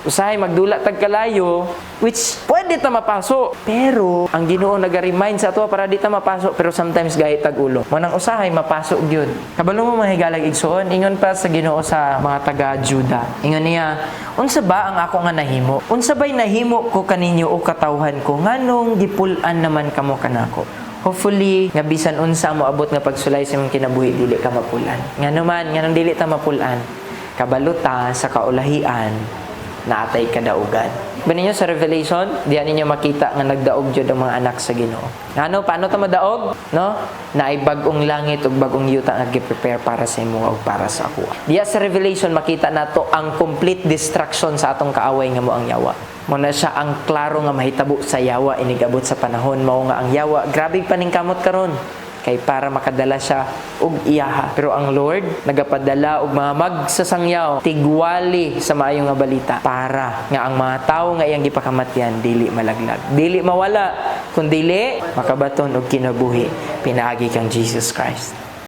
Usahay magdula tag kalayo, which pwede ta mapaso. Pero ang Ginoo naga-remind sa ato para di ta mapaso, pero sometimes gahit tag ulo. Mo nang usahay mapaso gyud. Kabalo mo mahigalag igsoon, ingon pa sa Ginoo sa mga taga Juda. Ingon niya, unsa ba ang ako nga nahimo? Unsa ba'y nahimo ko kaninyo o katawhan ko nganong gipul-an naman kamo kanako? Hopefully, nga bisan unsa mo abot nga pagsulay sa imong kinabuhi dili ka mapulan. Nganuman, nganong dili ta mapulan, kabaluta sa kaulahian naatay kadaugan. Ba ninyo sa Revelation, diyan ninyo makita nga nagdaog jud ang mga anak sa Ginoo. Ano, paano ta madaog? No? Naay bag-ong langit ug bag-ong yuta nga gi-prepare para sa imo ug para sa ako. Diya sa Revelation makita nato ang complete destruction sa atong kaaway nga mo ang yawa. Mo na siya ang klaro nga mahitabo sa yawa inigabot sa panahon mao nga ang yawa grabe paningkamot karon. Kay para makadala siya og iyaha. Pero ang Lord nagapadala og mga magsasangyaw tigwali sa maayong nga balita para nga ang mga tawo nga iyang gipakamatyan dili malaglag, dili mawala, kun dili makabaton og kinabuhi pinaagi kang Jesus Christ.